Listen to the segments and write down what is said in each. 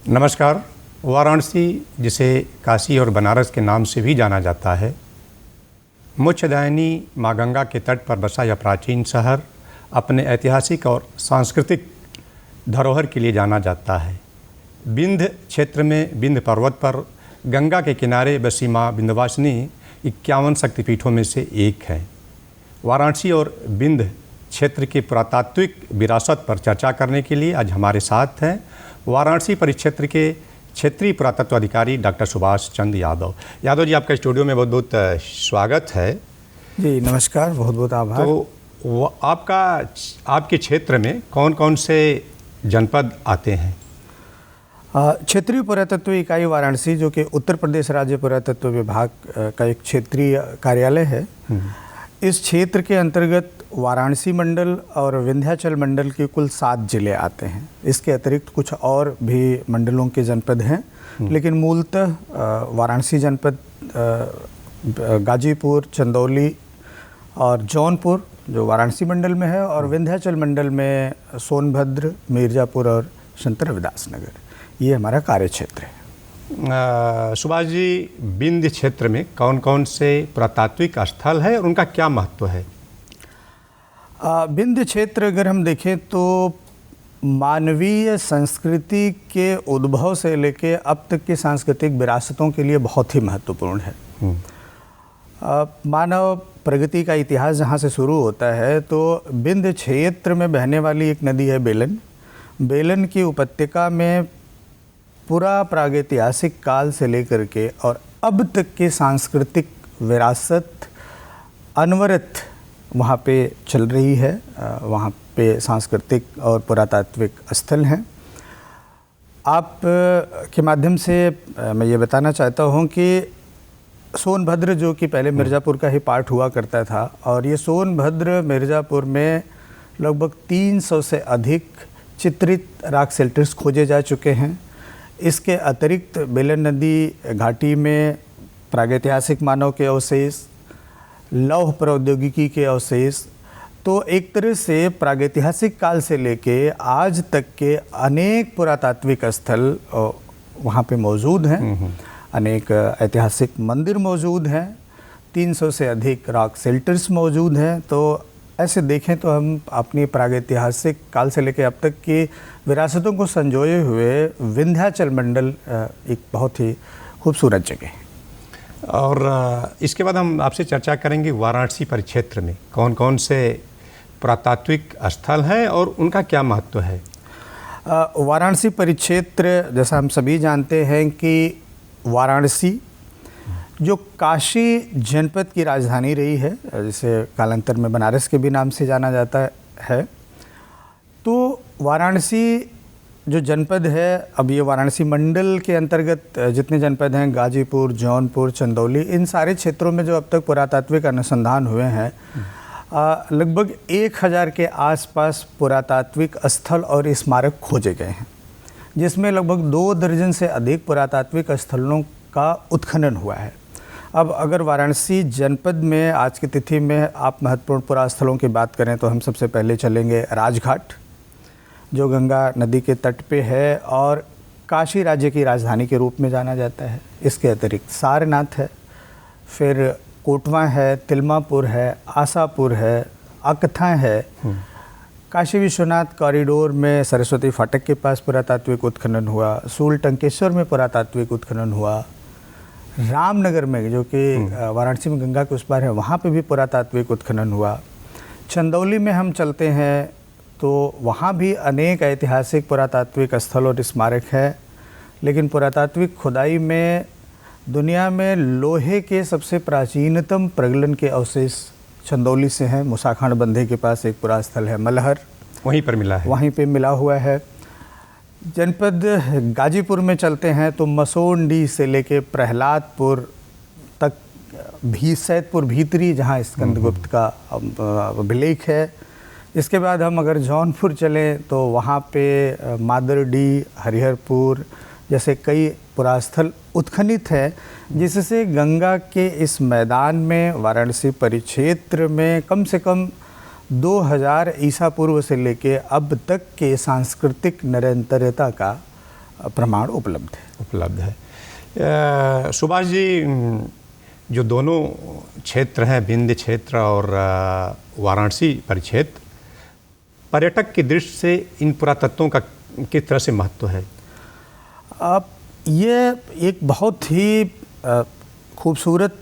नमस्कार। वाराणसी, जिसे काशी और बनारस के नाम से भी जाना जाता है, मोक्षदायिनी माँ गंगा के तट पर बसा यह प्राचीन शहर अपने ऐतिहासिक और सांस्कृतिक धरोहर के लिए जाना जाता है। विंध्य क्षेत्र में विंध्य पर्वत पर गंगा के किनारे बसी माँ विंध्यवासिनी 51 शक्तिपीठों में से एक है। वाराणसी और विंध्य क्षेत्र की पुरातात्विक विरासत पर चर्चा करने के लिए आज हमारे साथ हैं वाराणसी परिक्षेत्र के क्षेत्रीय पुरातत्व अधिकारी डॉक्टर सुभाष चंद्र यादव। यादव जी, आपका स्टूडियो में बहुत बहुत स्वागत है। जी नमस्कार, बहुत बहुत आभार। तो आपके क्षेत्र में कौन कौन से जनपद आते हैं? क्षेत्रीय पुरातत्व इकाई वाराणसी, जो कि उत्तर प्रदेश राज्य पुरातत्व विभाग का एक क्षेत्रीय कार्यालय है, इस क्षेत्र के अंतर्गत वाराणसी मंडल और विंध्याचल मंडल के कुल 7 जिले आते हैं। इसके अतिरिक्त कुछ और भी मंडलों के जनपद हैं, लेकिन मूलतः वाराणसी जनपद, गाजीपुर, चंदौली और जौनपुर जो वाराणसी मंडल में है, और विंध्याचल मंडल में सोनभद्र, मिर्ज़ापुर और संत रविदास नगर, ये हमारा कार्य क्षेत्र है। सुभाष जी, विंध्य क्षेत्र में कौन कौन से पुरातात्विक स्थल है और उनका क्या महत्व है? विंध्य क्षेत्र अगर हम देखें तो मानवीय संस्कृति के उद्भव से लेकर अब तक की सांस्कृतिक विरासतों के लिए बहुत ही महत्वपूर्ण है। मानव प्रगति का इतिहास जहाँ से शुरू होता है, तो विंध्य क्षेत्र में बहने वाली एक नदी है बेलन। बेलन की उपत्यका में पूरा प्रागैतिहासिक काल से लेकर के और अब तक की सांस्कृतिक विरासत अनवरत वहाँ पे चल रही है। वहाँ पे सांस्कृतिक और पुरातात्विक स्थल हैं। आप के माध्यम से मैं ये बताना चाहता हूँ कि सोनभद्र, जो कि पहले मिर्ज़ापुर का ही पार्ट हुआ करता था, और ये सोनभद्र मिर्ज़ापुर में लगभग 300 से अधिक चित्रित रॉक शेल्टर्स खोजे जा चुके हैं। इसके अतिरिक्त बेलन नदी घाटी में प्रागैतिहासिक मानव के अवशेष, लौह प्रौद्योगिकी के अवशेष, तो एक तरह से प्रागैतिहासिक काल से लेके आज तक के अनेक पुरातात्विक स्थल वहाँ पे मौजूद हैं। अनेक ऐतिहासिक मंदिर मौजूद हैं, 300 से अधिक रॉक शेल्टर्स मौजूद हैं। तो ऐसे देखें तो हम अपनी प्रागैतिहासिक काल से लेकर अब तक की विरासतों को संजोए हुए विंध्याचल मंडल एक बहुत ही खूबसूरत जगह है। और इसके बाद हम आपसे चर्चा करेंगे वाराणसी परिक्षेत्र में कौन कौन से पुरातात्विक स्थल हैं और उनका क्या महत्व है। वाराणसी परिक्षेत्र, जैसा हम सभी जानते हैं कि वाराणसी जो काशी जनपद की राजधानी रही है, जिसे कालांतर में बनारस के भी नाम से जाना जाता है, तो वाराणसी जो जनपद है, अब ये वाराणसी मंडल के अंतर्गत जितने जनपद हैं, गाजीपुर, जौनपुर, चंदौली, इन सारे क्षेत्रों में जो अब तक पुरातात्विक अनुसंधान हुए हैं, लगभग 1000 के आसपास पुरातात्विक स्थल और स्मारक खोजे गए हैं, जिसमें लगभग 2 दर्जन से अधिक पुरातात्विक स्थलों का उत्खनन हुआ है। अब अगर वाराणसी जनपद में आज की तिथि में आप महत्वपूर्ण पुरास्थलों की बात करें, तो हम सबसे पहले चलेंगे राजघाट, जो गंगा नदी के तट पे है और काशी राज्य की राजधानी के रूप में जाना जाता है। इसके अतिरिक्त सारनाथ है, फिर कोटवा है, तिलमापुर है, आशापुर है, अकथा है। काशी विश्वनाथ कॉरिडोर में सरस्वती फाटक के पास पुरातात्विक उत्खनन हुआ। सूल टंकेश्वर में पुरातात्विक उत्खनन हुआ। रामनगर में, जो कि वाराणसी में गंगा के उस पार है, वहाँ पे भी पुरातात्विक उत्खनन हुआ। चंदौली में हम चलते हैं तो वहाँ भी अनेक ऐतिहासिक पुरातात्विक स्थल और स्मारक है, लेकिन पुरातात्विक खुदाई में दुनिया में लोहे के सबसे प्राचीनतम प्रगलन के अवशेष चंदौली से हैं। मुसाखान बंधे के पास एक पुरास्थल है मलहर, वहीं पर मिला हुआ है। जनपद गाजीपुर में चलते हैं तो मसोंडी से लेके प्रहलादपुर तक, सैदपुर भीतरी, जहाँ स्कंदगुप्त का अभिलेख है। इसके बाद हम अगर जौनपुर चलें तो वहाँ पे मादरडी, हरिहरपुर जैसे कई पुरास्थल उत्खनित हैं, जिससे गंगा के इस मैदान में वाराणसी परिक्षेत्र में कम से कम 2000 ईसा पूर्व से लेके अब तक के सांस्कृतिक निरंतरता का प्रमाण उपलब्ध है। सुभाष जी, जो दोनों क्षेत्र हैं, विंध्य क्षेत्र और वाराणसी परिक्षेत्र, पर्यटक की दृष्टि से इन पुरातत्वों का किस तरह से महत्व है? अब ये एक बहुत ही खूबसूरत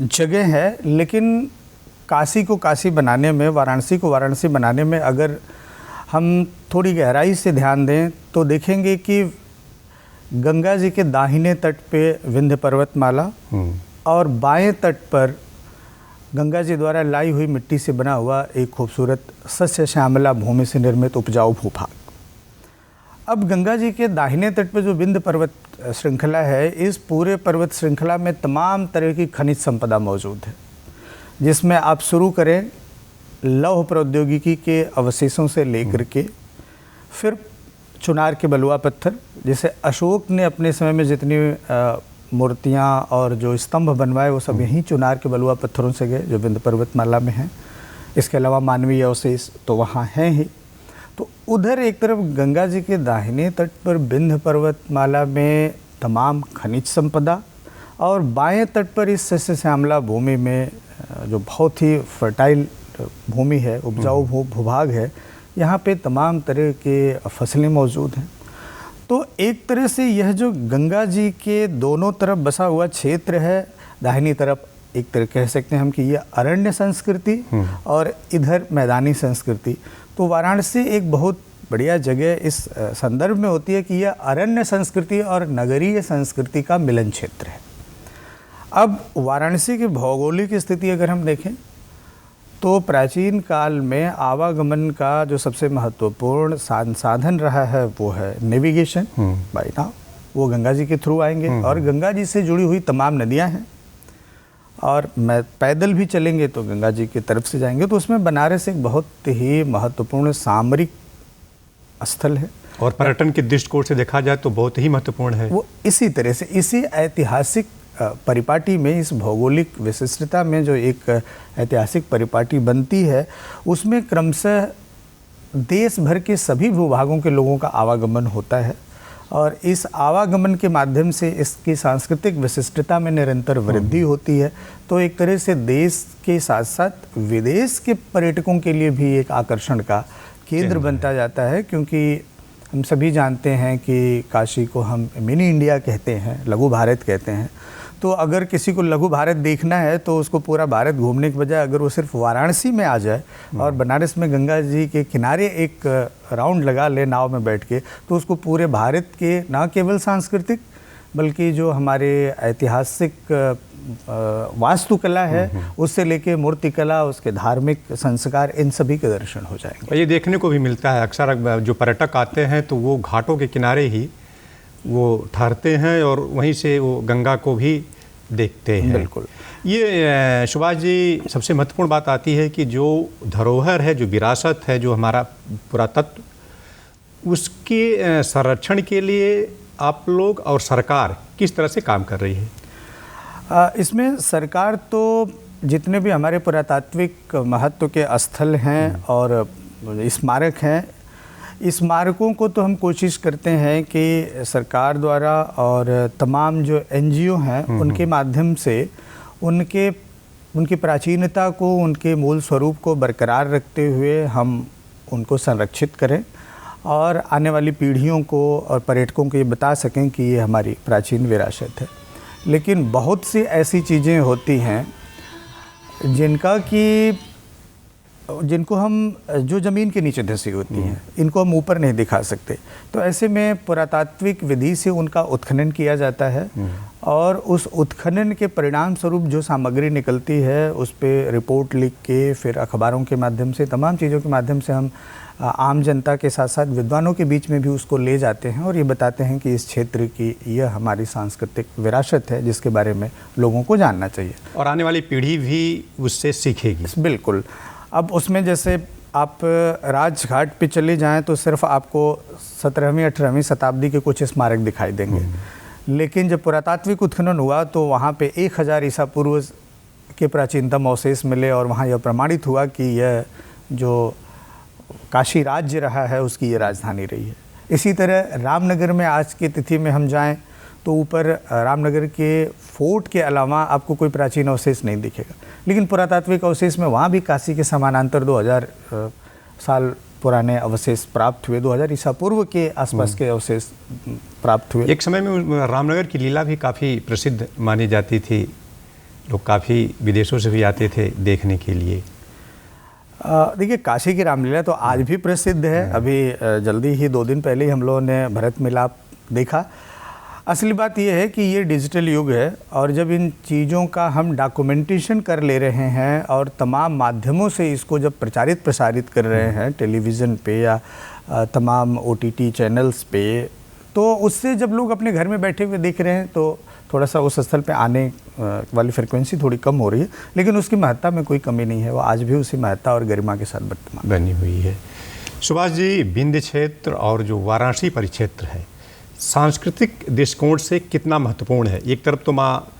जगह है, लेकिन काशी को काशी बनाने में, वाराणसी को वाराणसी बनाने में अगर हम थोड़ी गहराई से ध्यान दें तो देखेंगे कि गंगा जी के दाहिने तट पे विंध्य पर्वतमाला और बाएं तट पर गंगा जी द्वारा लाई हुई मिट्टी से बना हुआ एक खूबसूरत सस्य श्यामला भूमि से निर्मित उपजाऊ भूभाग। अब गंगा जी के दाहिने तट पर जो विंध्य पर्वत श्रृंखला है, इस पूरे पर्वत श्रृंखला में तमाम तरह की खनिज संपदा मौजूद है, जिसमें आप शुरू करें लौह प्रौद्योगिकी के अवशेषों से लेकर के फिर चुनार के बलुआ पत्थर, जैसे अशोक ने अपने समय में जितनी मूर्तियाँ और जो स्तंभ बनवाए वो सब यहीं चुनार के बलुआ पत्थरों से गए जो विंध्य पर्वतमाला में हैं। इसके अलावा मानवीय अवशेष तो वहाँ हैं ही। तो उधर एक तरफ गंगा जी के दाहिने तट पर विंध्य पर्वतमाला में तमाम खनिज संपदा और बाएं तट पर इस सस्य श्यामला भूमि में जो बहुत ही फर्टाइल भूमि है, उपजाऊ भूभाग है, यहाँ पे तमाम तरह के फसलें मौजूद हैं। तो एक तरह से यह जो गंगा जी के दोनों तरफ बसा हुआ क्षेत्र है, दाहिनी तरफ एक तरह कह सकते हैं हम कि यह अरण्य संस्कृति और इधर मैदानी संस्कृति। तो वाराणसी एक बहुत बढ़िया जगह इस संदर्भ में होती है कि यह अरण्य संस्कृति और नगरीय संस्कृति का मिलन क्षेत्र है। अब वाराणसी की भौगोलिक स्थिति अगर हम देखें तो प्राचीन काल में आवागमन का जो सबसे महत्वपूर्ण साधन रहा है वो है नेविगेशन बाय नाव। वो गंगा जी के थ्रू आएंगे और गंगा जी से जुड़ी हुई तमाम नदियां हैं, और मैं पैदल भी चलेंगे तो गंगा जी की तरफ से जाएंगे। तो उसमें बनारस एक बहुत ही महत्वपूर्ण सामरिक स्थल है और पर्यटन के दृष्टिकोण से देखा जाए तो बहुत ही महत्वपूर्ण है। वो इसी तरह से, इसी ऐतिहासिक परिपाटी में, इस भौगोलिक विशिष्टता में जो एक ऐतिहासिक परिपाटी बनती है, उसमें क्रमशः देश भर के सभी भूभागों के लोगों का आवागमन होता है और इस आवागमन के माध्यम से इसकी सांस्कृतिक विशिष्टता में निरंतर वृद्धि होती है। तो एक तरह से देश के साथ साथ विदेश के पर्यटकों के लिए भी एक आकर्षण का केंद्र बनता जाता है, क्योंकि हम सभी जानते हैं कि काशी को हम मिनी इंडिया कहते हैं, लघु भारत कहते हैं। तो अगर किसी को लघु भारत देखना है तो उसको पूरा भारत घूमने के बजाय अगर वो सिर्फ वाराणसी में आ जाए और बनारस में गंगा जी के किनारे एक राउंड लगा ले नाव में बैठ के, तो उसको पूरे भारत के न केवल सांस्कृतिक बल्कि जो हमारे ऐतिहासिक वास्तुकला है उससे लेके मूर्तिकला, उसके धार्मिक संस्कार, इन सभी के दर्शन हो जाएंगे। ये देखने को भी मिलता है अक्सर जो पर्यटक आते हैं तो वो घाटों के किनारे ही वो ठहरते हैं और वहीं से वो गंगा को भी देखते हैं। बिल्कुल। ये सुभाष जी, सबसे महत्वपूर्ण बात आती है कि जो धरोहर है, जो विरासत है, जो हमारा पुरातत्व, उसके संरक्षण के लिए आप लोग और सरकार किस तरह से काम कर रही है? इसमें सरकार तो जितने भी हमारे पुरातात्विक महत्व के स्थल हैं और स्मारक हैं, स्मारकों को तो हम कोशिश करते हैं कि सरकार द्वारा और तमाम जो एनजीओ हैं उनके माध्यम से उनकी प्राचीनता को, उनके मूल स्वरूप को बरकरार रखते हुए हम उनको संरक्षित करें और आने वाली पीढ़ियों को और पर्यटकों को ये बता सकें कि ये हमारी प्राचीन विरासत है। लेकिन बहुत सी ऐसी चीज़ें होती हैं जिनको हम, जो ज़मीन के नीचे धसी होती हैं, इनको हम ऊपर नहीं दिखा सकते। तो ऐसे में पुरातात्विक विधि से उनका उत्खनन किया जाता है और उस उत्खनन के परिणाम स्वरूप जो सामग्री निकलती है उस पर रिपोर्ट लिख के फिर अखबारों के माध्यम से, तमाम चीज़ों के माध्यम से हम आम जनता के साथ साथ विद्वानों के बीच में भी उसको ले जाते हैं और ये बताते हैं कि इस क्षेत्र की यह हमारी सांस्कृतिक विरासत है जिसके बारे में लोगों को जानना चाहिए और आने वाली पीढ़ी भी उससे सीखेगी। बिल्कुल। अब उसमें जैसे आप राजघाट पे चले जाएं तो सिर्फ आपको 17वीं 18वीं शताब्दी के कुछ स्मारक दिखाई देंगे, लेकिन जब पुरातात्विक उत्खनन हुआ तो वहाँ पे 1000 ईसा पूर्व के प्राचीनतम अवशेष मिले और वहाँ यह प्रमाणित हुआ कि यह जो काशी राज्य रहा है उसकी ये राजधानी रही है। इसी तरह रामनगर में आज की तिथि में हम जाएं तो ऊपर रामनगर के फोर्ट के अलावा आपको कोई प्राचीन अवशेष नहीं दिखेगा, लेकिन पुरातात्विक अवशेष में वहाँ भी काशी के समानांतर 2000 साल पुराने अवशेष प्राप्त हुए। 2000 ईसा पूर्व के आसपास के अवशेष प्राप्त हुए। एक समय में रामनगर की लीला भी काफ़ी प्रसिद्ध मानी जाती थी, लोग काफ़ी विदेशों से भी आते थे देखने के लिए। देखिए, काशी की रामलीला तो आज भी प्रसिद्ध है। अभी जल्दी ही 2 दिन पहले ही हम लोगों ने भरत मिलाप देखा। असली बात यह है कि ये डिजिटल युग है और जब इन चीज़ों का हम डॉक्यूमेंटेशन कर ले रहे हैं और तमाम माध्यमों से इसको जब प्रसारित कर रहे हैं, टेलीविज़न पे या तमाम OTT चैनल्स पे, तो उससे जब लोग अपने घर में बैठे हुए देख रहे हैं तो थोड़ा सा उस स्थल पे आने वाली फ्रिक्वेंसी थोड़ी कम हो रही है, लेकिन उसकी महत्ता में कोई कमी नहीं है। वो आज भी उसी महत्ता और गरिमा के साथ वर्तमान बनी हुई है। सुभाष जी, विंध्य क्षेत्र और जो वाराणसी परिक्षेत्र है, सांस्कृतिक दृष्टिकोण से कितना महत्वपूर्ण है? एक तरफ तो माँ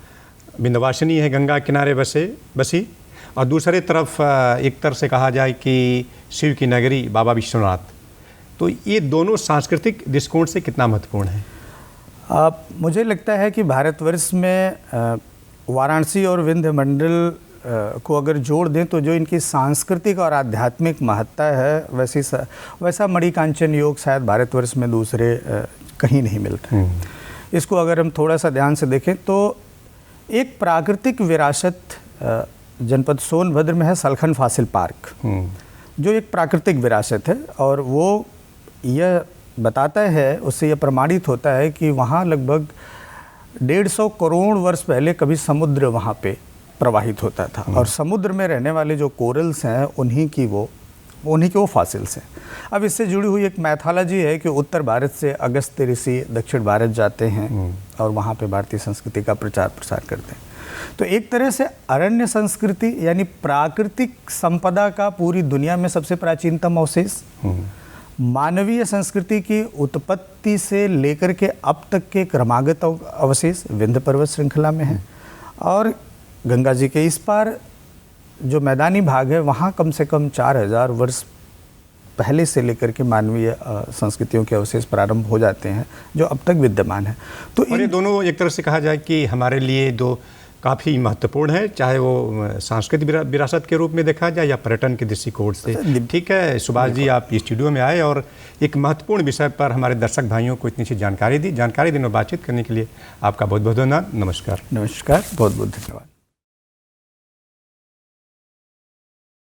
विंध्यवासिनी है, गंगा किनारे बसी, और दूसरे तरफ एक तरह से कहा जाए कि शिव की नगरी बाबा विश्वनाथ, तो ये दोनों सांस्कृतिक दृष्टिकोण से कितना महत्वपूर्ण है? मुझे लगता है कि भारतवर्ष में वाराणसी और विंध्य मंडल को अगर जोड़ दें तो जो इनकी सांस्कृतिक और आध्यात्मिक महत्ता है वैसा मणिकांचन योग शायद भारतवर्ष में दूसरे कहीं नहीं मिलता है। इसको अगर हम थोड़ा सा ध्यान से देखें तो एक प्राकृतिक विरासत जनपद सोनभद्र में है सलखन फासिल पार्क, जो एक प्राकृतिक विरासत है और वो यह बताता है, उससे यह प्रमाणित होता है कि वहाँ लगभग 150 करोड़ वर्ष पहले कभी समुद्र वहाँ पे प्रवाहित होता था और समुद्र में रहने वाले जो कोरल्स हैं उन्हीं के वो फॉसिल्स हैं। अब इससे जुड़ी हुई एक मैथोलॉजी है कि उत्तर भारत से अगस्त्य ऋषि दक्षिण भारत जाते हैं और वहाँ पे भारतीय संस्कृति का प्रचार प्रसार करते हैं। तो एक तरह से अरण्य संस्कृति यानी प्राकृतिक संपदा का पूरी दुनिया में सबसे प्राचीनतम अवशेष, मानवीय संस्कृति की उत्पत्ति से लेकर के अब तक के क्रमागत अवशेष विंध्य पर्वत श्रृंखला में है और गंगा जी के इस पार जो मैदानी भाग है वहाँ कम से कम 4000 वर्ष पहले से लेकर के मानवीय संस्कृतियों के अवशेष प्रारंभ हो जाते हैं जो अब तक विद्यमान है। तो ये दोनों एक तरह से कहा जाए कि हमारे लिए दो काफ़ी महत्वपूर्ण है, चाहे वो सांस्कृतिक विरासत के रूप में देखा जाए या पर्यटन के दृष्टिकोण से। ठीक है सुभाष जी, आप स्टूडियो में आए और एक महत्वपूर्ण विषय पर हमारे दर्शक भाइयों को इतनी सी जानकारी देने और बातचीत करने के लिए आपका बहुत बहुत धन्यवाद। नमस्कार। बहुत बहुत धन्यवाद।